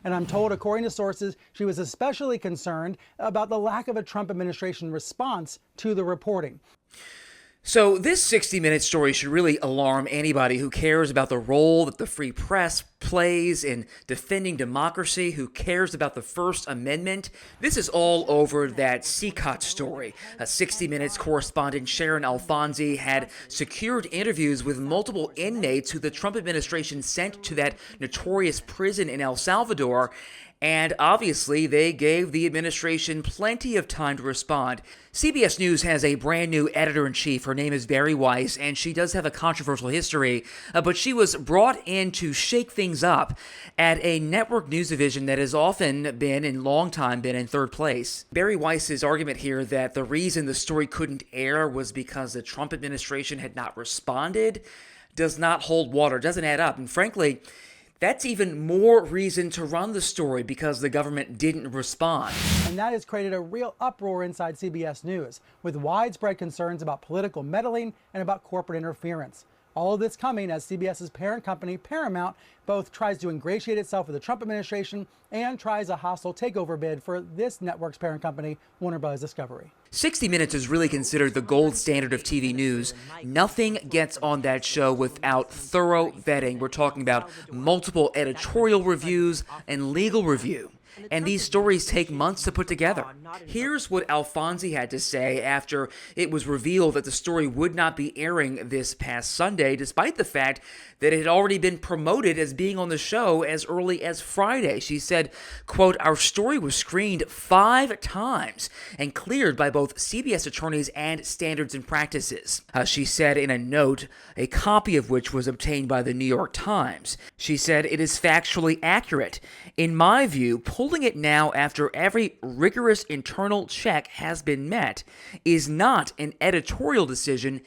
And I'm told, according to sources, she was especially concerned about the lack of a Trump administration response to the reporting. So this 60-minute story should really alarm anybody who cares about the role that the free press plays in defending democracy, who cares about the First Amendment. This is all over that CCOT story. 60 Minutes correspondent Sharyn Alfonsi had secured interviews with multiple inmates who the Trump administration sent to that notorious prison in El Salvador. And obviously, they gave the administration plenty of time to respond. CBS News has a brand new editor-in-chief. Her name is Bari Weiss, and she does have a controversial history, but she was brought in to shake things up at a network news division that has often been, and long time been, in third place. Bari Weiss's argument here that the reason the story couldn't air was because the Trump administration had not responded does not hold water, doesn't add up. And frankly, that's even more reason to run the story because the government didn't respond. And that has created a real uproar inside CBS News, with widespread concerns about political meddling and about corporate interference. All of this coming as CBS's parent company, Paramount, both tries to ingratiate itself with the Trump administration and tries a hostile takeover bid for this network's parent company, Warner Bros. Discovery. 60 Minutes is really considered the gold standard of TV news. Nothing gets on that show without thorough vetting. We're talking about multiple editorial reviews and legal review. And these stories take months to put together. Here's what Alfonsi had to say after it was revealed that the story would not be airing this past Sunday, despite the fact that it had already been promoted as being on the show as early as Friday. She said, quote, "Our story was screened 5 times and cleared by both CBS attorneys and Standards and Practices." She said in a note, a copy of which was obtained by the New York Times. She said, "It is factually accurate. In my view, pulling it now after every rigorous internal check has been met is not an editorial decision.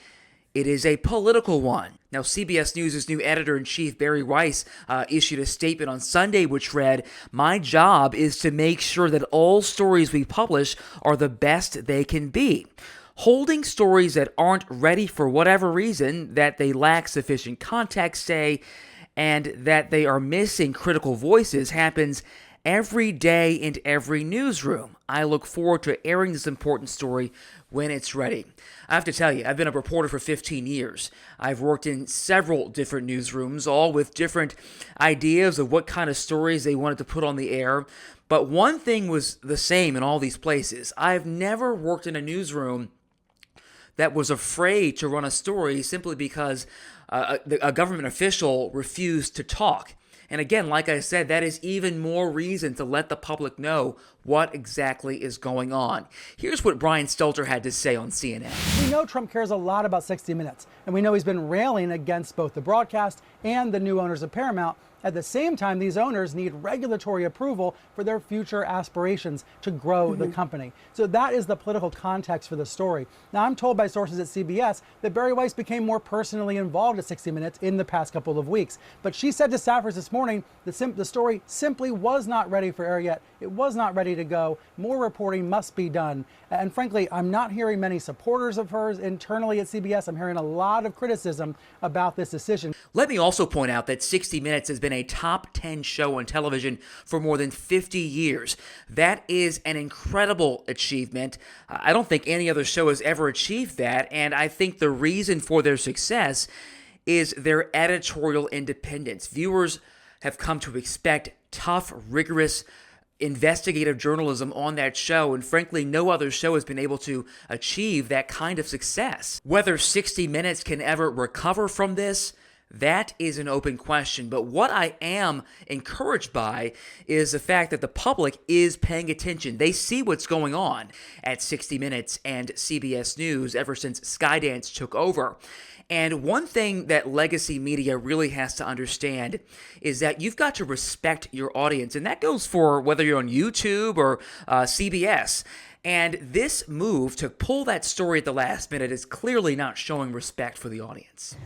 It is a political one." Now, CBS News' new editor-in-chief, Bari Weiss, issued a statement on Sunday which read, "My job is to make sure that all stories we publish are the best they can be. Holding stories that aren't ready for whatever reason, that they lack sufficient context, say, and that they are missing critical voices happens every day in every newsroom. I look forward to airing this important story when it's ready." I have to tell you, I've been a reporter for 15 years. I've worked in several different newsrooms, all with different ideas of what kind of stories they wanted to put on the air. But one thing was the same in all these places. I've never worked in a newsroom that was afraid to run a story simply because a government official refused to talk. And again, like I said, that is even more reason to let the public know what exactly is going on. Here's what Brian Stelter had to say on CNN. We know Trump cares a lot about 60 Minutes, and we know he's been railing against both the broadcast and the new owners of Paramount. At the same time, these owners need regulatory approval for their future aspirations to grow the company. So that is the political context for the story. Now, I'm told by sources at CBS that Bari Weiss became more personally involved at 60 Minutes in the past couple of weeks. But she said to staffers this morning the story simply was not ready for air yet. It was not ready to go. More reporting must be done. And frankly, I'm not hearing many supporters of hers internally at CBS. I'm hearing a lot of criticism about this decision. Let me also point out that 60 Minutes has been a top 10 show on television for more than 50 years. That is an incredible achievement. I don't think any other show has ever achieved that, and I think the reason for their success is their editorial independence. Viewers have come to expect tough, rigorous, investigative journalism on that show, and frankly, no other show has been able to achieve that kind of success. Whether 60 Minutes can ever recover from this, that is an open question. But what I am encouraged by is the fact that the public is paying attention. They see what's going on at 60 Minutes and CBS News ever since Skydance took over. And one thing that legacy media really has to understand is that you've got to respect your audience. And that goes for whether you're on YouTube or CBS. And this move to pull that story at the last minute is clearly not showing respect for the audience.